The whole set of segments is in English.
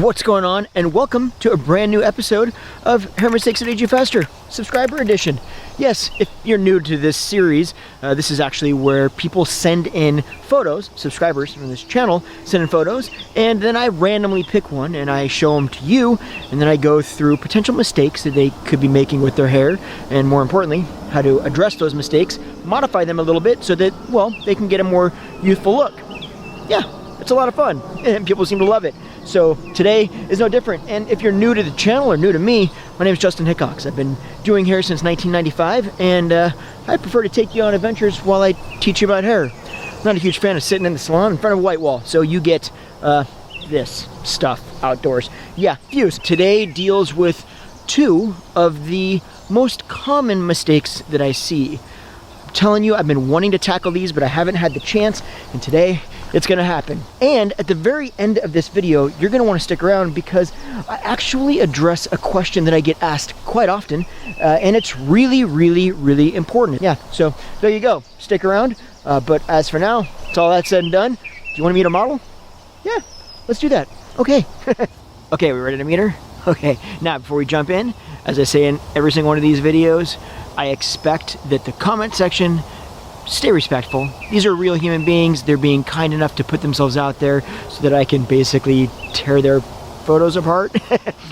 What's going on, and welcome to a brand new episode of Hair Mistakes That Age You Faster, Subscriber Edition. Yes, if you're new to this series, this is actually where people send in photos, subscribers from this channel send in photos, and then I randomly pick one and I show them to you, and then I go through potential mistakes that they could be making with their hair, and more importantly, how to address those mistakes, modify them a little bit so that, well, they can get a more youthful look. Yeah, it's a lot of fun, and people seem to love it. So today is no different, and if you're new to the channel or new to me, my name is Justin Hickox. I've been doing hair since 1995, and I prefer to take you on adventures while I teach you about hair. I'm not a huge fan of sitting in the salon in front of a white wall, so you get this stuff outdoors. Yeah, Faves. Today deals with two of the most common mistakes that I see. I'm telling you, I've been wanting to tackle these, but I haven't had the chance, and today it's gonna happen. And at the very end of this video, you're gonna wanna stick around because I actually address a question that I get asked quite often, and it's really, really, really important. Yeah, so there you go, stick around. But as for now, it's all that said and done. Do you wanna meet a model? Yeah, let's do that. Okay. Okay, we ready to meet her? Okay, now before we jump in, as I say in every single one of these videos, I expect that the comment section stay respectful. These are real human beings. They're being kind enough to put themselves out there so that I can basically tear their photos apart.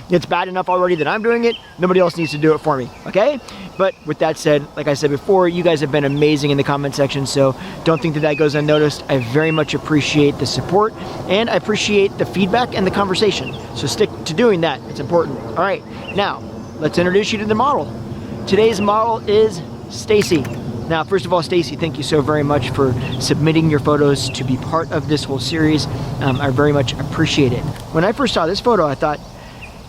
It's bad enough already that I'm doing it. Nobody else needs to do it for me, okay? But with that said, like I said before, you guys have been amazing in the comment section, so don't think that that goes unnoticed. I very much appreciate the support, and I appreciate the feedback and the conversation. So stick to doing that. It's important. All right, now let's introduce you to the model. Today's model is Stacy. Now, first of all, Stacy, thank you so very much for submitting your photos to be part of this whole series. I very much appreciate it. When I first saw this photo, I thought,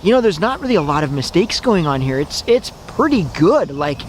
you know, there's not really a lot of mistakes going on here. It's pretty good. Like,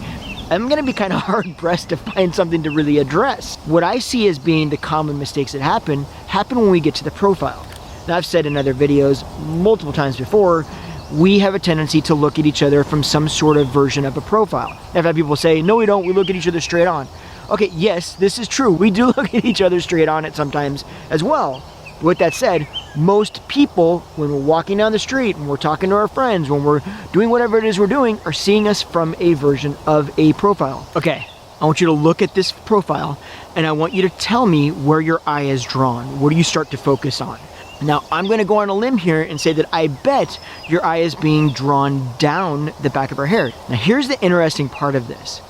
I'm gonna be kind of hard-pressed to find something to really address. What I see as being the common mistakes that happen when we get to the profile. Now, I've said in other videos multiple times before, we have a tendency to look at each other from some sort of version of a profile. I've had people say, no we don't, we look at each other straight on. Okay, yes, this is true. We do look at each other straight on at sometimes as well. But with that said, most people, when we're walking down the street, when we're talking to our friends, when we're doing whatever it is we're doing, are seeing us from a version of a profile. Okay, I want you to look at this profile, and I want you to tell me where your eye is drawn. Where do you start to focus on? Now, I'm gonna go on a limb here and say that I bet your eye is being drawn down the back of her hair. Now, here's the interesting part of this.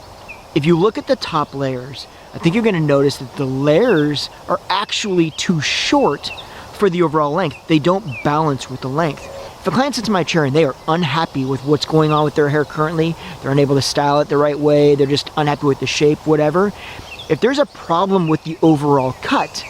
If you look at the top layers, I think you're gonna notice that the layers are actually too short for the overall length. They don't balance with the length. If a client sits in my chair and they are unhappy with what's going on with their hair currently, they're unable to style it the right way, they're just unhappy with the shape, whatever. If there's a problem with the overall cut,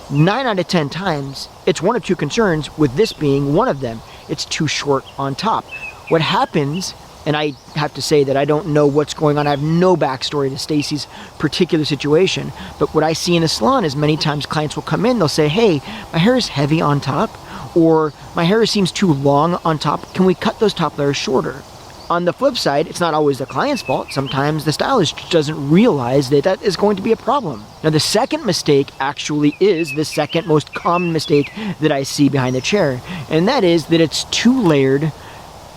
9 out of 10 times, it's one of two concerns, with this being one of them. It's too short on top. What happens, and I have to say that I don't know what's going on, I have no backstory to Stacy's particular situation, but what I see in the salon is many times clients will come in, they'll say, hey, my hair is heavy on top, or my hair seems too long on top, can we cut those top layers shorter? On the flip side, it's not always the client's fault. Sometimes the stylist doesn't realize that that is going to be a problem. Now, the second mistake actually is the second most common mistake that I see behind the chair, and that is that it's too layered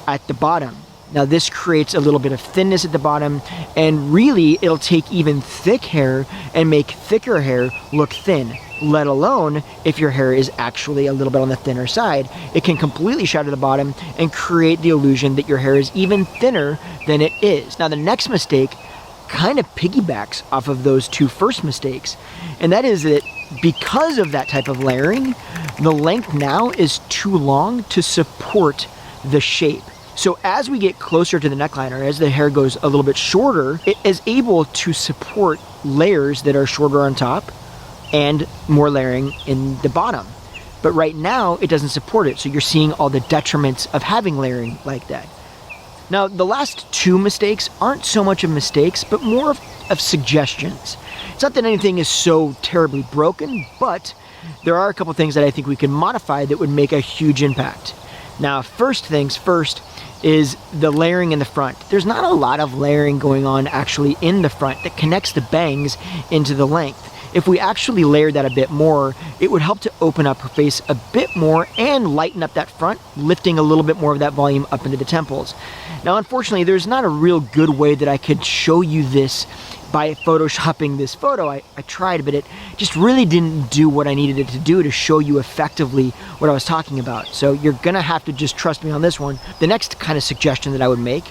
at the bottom. Now, this creates a little bit of thinness at the bottom, and really, it'll take even thick hair and make thicker hair look thin, let alone if your hair is actually a little bit on the thinner side. It can completely shadow the bottom and create the illusion that your hair is even thinner than it is. Now, the next mistake kind of piggybacks off of those two first mistakes, and that is that because of that type of layering, the length now is too long to support the shape. So as we get closer to the neckline, or as the hair goes a little bit shorter, it is able to support layers that are shorter on top and more layering in the bottom. But right now, it doesn't support it, so you're seeing all the detriments of having layering like that. Now, the last two mistakes aren't so much of mistakes, but more of suggestions. It's not that anything is so terribly broken, but there are a couple things that I think we can modify that would make a huge impact. Now, first things first is the layering in the front. There's not a lot of layering going on actually in the front that connects the bangs into the length. if we actually layered that a bit more, it would help to open up her face a bit more and lighten up that front, lifting a little bit more of that volume up into the temples. Now, unfortunately, there's not a real good way that I could show you this by photoshopping this photo. I tried, but it just really didn't do what I needed it to do to show you effectively what I was talking about. So you're gonna have to just trust me on this one. The next kind of suggestion that I would make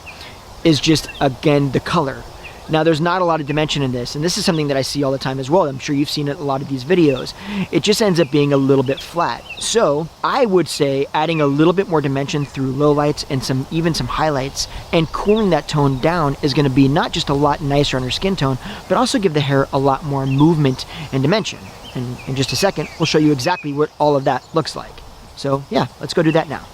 is just, again, the color. Now, there's not a lot of dimension in this, and this is something that I see all the time as well. I'm sure you've seen it in a lot of these videos. It just ends up being a little bit flat. So I would say adding a little bit more dimension through lowlights and even some highlights and cooling that tone down is going to be not just a lot nicer on her skin tone, but also give the hair a lot more movement and dimension. And in just a second, we'll show you exactly what all of that looks like. So yeah, let's go do that now.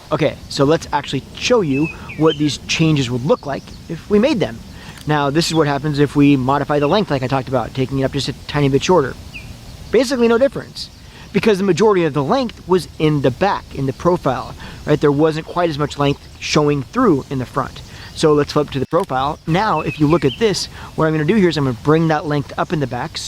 Okay, so let's actually show you what these changes would look like if we made them. Now, this is what happens if we modify the length like I talked about, taking it up just a tiny bit shorter. Basically no difference, because the majority of the length was in the back, in the profile, right? There wasn't quite as much length showing through in the front. So let's flip to the profile. Now, if you look at this, what I'm gonna do here is I'm gonna bring that length up in the back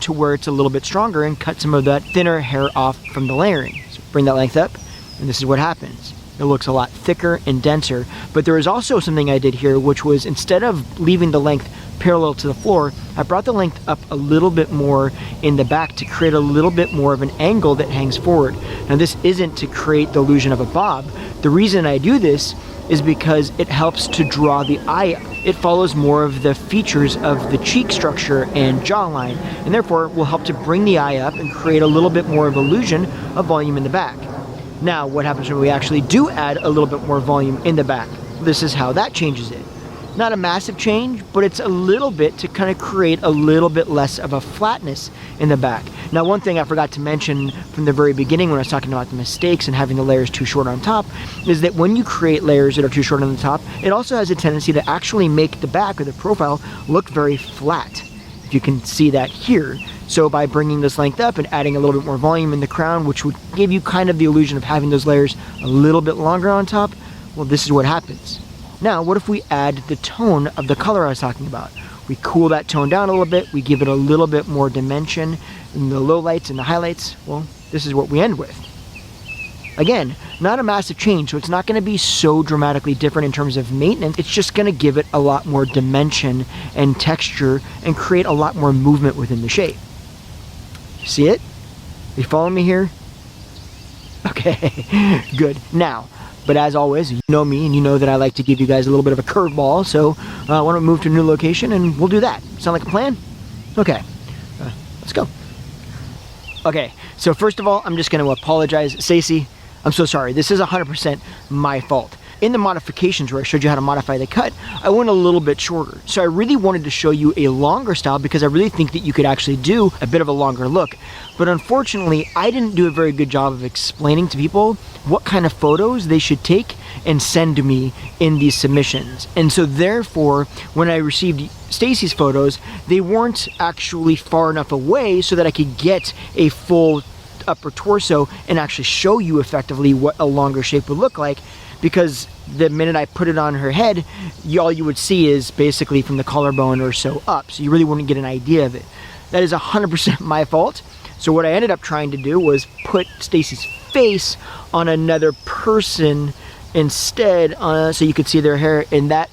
to where it's a little bit stronger and cut some of that thinner hair off from the layering. So bring that length up, and this is what happens. It looks a lot thicker and denser, but there is also something I did here, which was instead of leaving the length parallel to the floor, I brought the length up a little bit more in the back to create a little bit more of an angle that hangs forward. Now, this isn't to create the illusion of a bob. The reason I do this is because it helps to draw the eye up. It follows more of the features of the cheek structure and jawline, and therefore will help to bring the eye up and create a little bit more of illusion of volume in the back. Now, what happens when we actually do add a little bit more volume in the back? This is how that changes it. Not a massive change, but it's a little bit to kind of create a little bit less of a flatness in the back. Now, one thing I forgot to mention from the very beginning when I was talking about the mistakes and having the layers too short on top is that when you create layers that are too short on the top, it also has a tendency to actually make the back or the profile look very flat. If you can see that here. So by bringing this length up and adding a little bit more volume in the crown, which would give you kind of the illusion of having those layers a little bit longer on top, well, this is what happens. Now, what if we add the tone of the color I was talking about? We cool that tone down a little bit, we give it a little bit more dimension in the lowlights and the highlights. Well, this is what we end with. Again, not a massive change, so it's not going to be so dramatically different in terms of maintenance. It's just going to give it a lot more dimension and texture and create a lot more movement within the shape. See it? You follow me here? Okay, good. Now, but as always, you know me and you know that I like to give you guys a little bit of a curveball, so why don't we move to a new location and we'll do that. Sound like a plan? Okay, let's go. Okay, so first of all, I'm just going to apologize. Stacy, I'm so sorry. This is 100% my fault. In the modifications where I showed you how to modify the cut, I went a little bit shorter. So I really wanted to show you a longer style because I really think that you could actually do a bit of a longer look. But unfortunately, I didn't do a very good job of explaining to people what kind of photos they should take and send to me in these submissions. And so therefore, when I received Stacy's photos, they weren't actually far enough away so that I could get a full upper torso and actually show you effectively what a longer shape would look like. Because the minute I put it on her head, all you would see is basically from the collarbone or so up. So you really wouldn't get an idea of it. That is 100% my fault. So what I ended up trying to do was put Stacy's face on another person instead, so you could see their hair, and that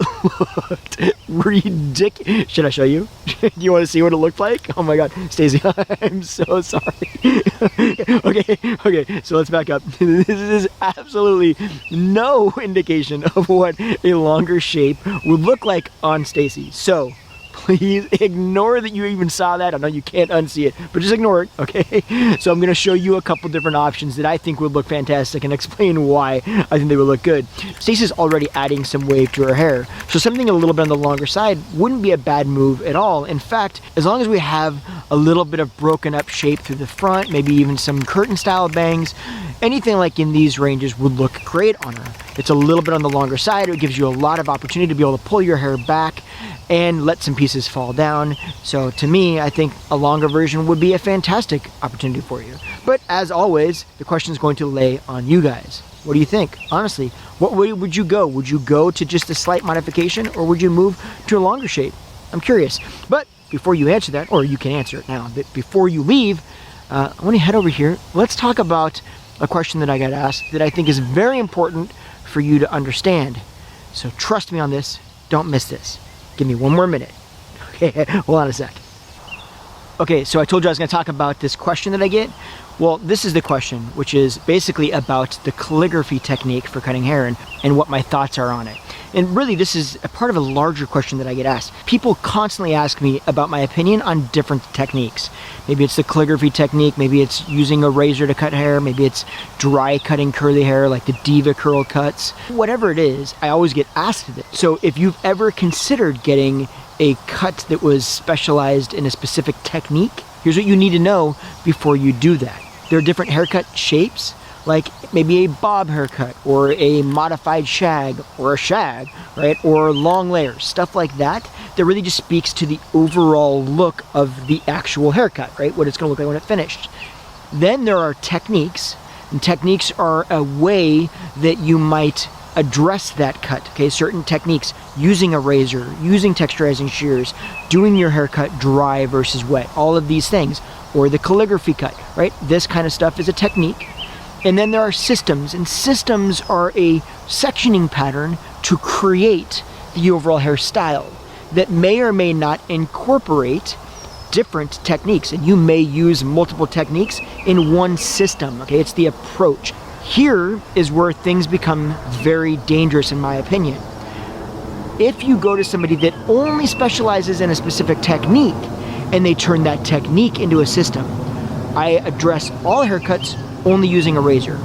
looked ridiculous. Should I show you? Do you want to see what it looked like? Oh my god, Stacy, I'm so sorry. Okay, so let's back up. This is absolutely no indication of what a longer shape would look like on Stacy. So please ignore that you even saw that. I know you can't unsee it, but just ignore it, okay? So I'm going to show you a couple different options that I think would look fantastic and explain why I think they would look good. Stacey's already adding some wave to her hair, so something a little bit on the longer side wouldn't be a bad move at all. In fact, as long as we have a little bit of broken up shape through the front, maybe even some curtain style bangs, anything like in these ranges would look great on her. It's a little bit on the longer side. It gives you a lot of opportunity to be able to pull your hair back and let some pieces fall down. So to me, I think a longer version would be a fantastic opportunity for you. But as always, the question is going to lay on you guys. What do you think? Honestly, what way would you go? Would you go to just a slight modification, or would you move to a longer shape? I'm curious. But before you answer that, or you can answer it now, but before you leave, I want to head over here. Let's talk about a question that I got asked that I think is very important for you to understand. So trust me on this. Don't miss this. Give me one more minute. Okay, hold on a sec. Okay, so I told you I was going to talk about this question that I get. Well, this is the question, which is basically about the calligraphy technique for cutting hair and what my thoughts are on it. And really, this is a part of a larger question that I get asked. People constantly ask me about my opinion on different techniques. Maybe it's the calligraphy technique, maybe it's using a razor to cut hair, maybe it's dry cutting curly hair like the diva curl cuts. Whatever it is, I always get asked it. So if you've ever considered getting a cut that was specialized in a specific technique, here's what you need to know before you do that. There are different haircut shapes, like maybe a bob haircut or a modified shag or a shag, right? Or long layers, stuff like that, that really just speaks to the overall look of the actual haircut, right? What it's gonna look like when it's finished. Then there are techniques, and techniques are a way that you might address that cut, okay? Certain techniques, using a razor, using texturizing shears, doing your haircut dry versus wet, all of these things, or the calligraphy cut, right? This kind of stuff is a technique. And then there are systems, and systems are a sectioning pattern to create the overall hairstyle that may or may not incorporate different techniques, and you may use multiple techniques in one system, okay? It's the approach. Here is where things become very dangerous, in my opinion. If you go to somebody that only specializes in a specific technique and they turn that technique into a system, I address all haircuts only using a razor.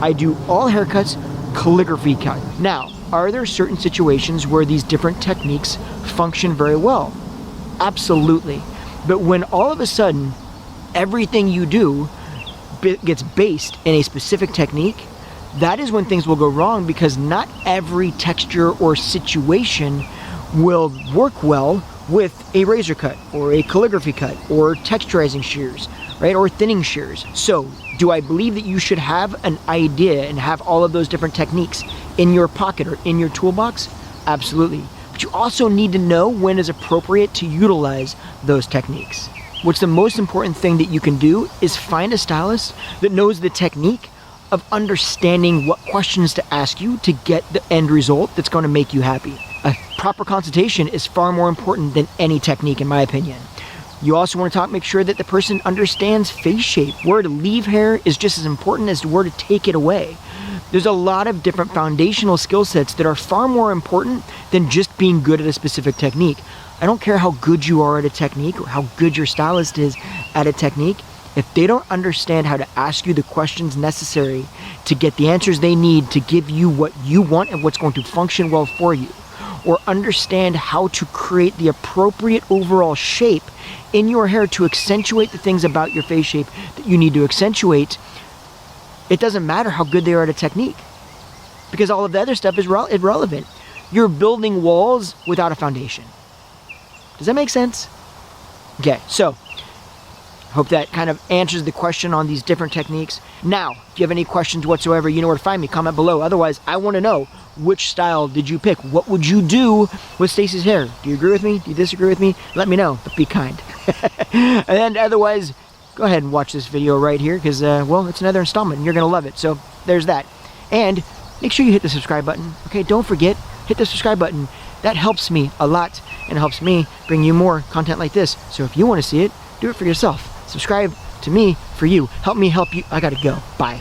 I do all haircuts calligraphy cut. Now, are there certain situations where these different techniques function very well? Absolutely. But when all of a sudden everything you do gets based in a specific technique, that is when things will go wrong, because not every texture or situation will work well with a razor cut or a calligraphy cut or texturizing shears, right? Or thinning shears. So do I believe that you should have an idea and have all of those different techniques in your pocket or in your toolbox? Absolutely. But you also need to know when is appropriate to utilize those techniques. What's the most important thing that you can do is find a stylist that knows the technique of understanding what questions to ask you to get the end result that's going to make you happy. A proper consultation is far more important than any technique, in my opinion. You also want to make sure that the person understands face shape. Where to leave hair is just as important as where to take it away. There's a lot of different foundational skill sets that are far more important than just being good at a specific technique. I don't care how good you are at a technique or how good your stylist is at a technique. If they don't understand how to ask you the questions necessary to get the answers they need to give you what you want and what's going to function well for you, or understand how to create the appropriate overall shape in your hair to accentuate the things about your face shape that you need to accentuate, it doesn't matter how good they are at a technique, because all of the other stuff is irrelevant. You're building walls without a foundation. Does that make sense? Okay, so hope that kind of answers the question on these different techniques. Now, if you have any questions whatsoever, you know where to find me. Comment below. Otherwise, I want to know, which style did you pick? What would you do with Stacy's hair? Do you agree with me? Do you disagree with me? Let me know, but be kind. And otherwise, go ahead and watch this video right here, because, well, it's another installment, and you're going to love it. So there's that. And make sure you hit the subscribe button. Okay, don't forget, hit the subscribe button. That helps me a lot, and it helps me bring you more content like this. So if you want to see it, do it for yourself. Subscribe to me for you. Help me help you. I gotta go. Bye.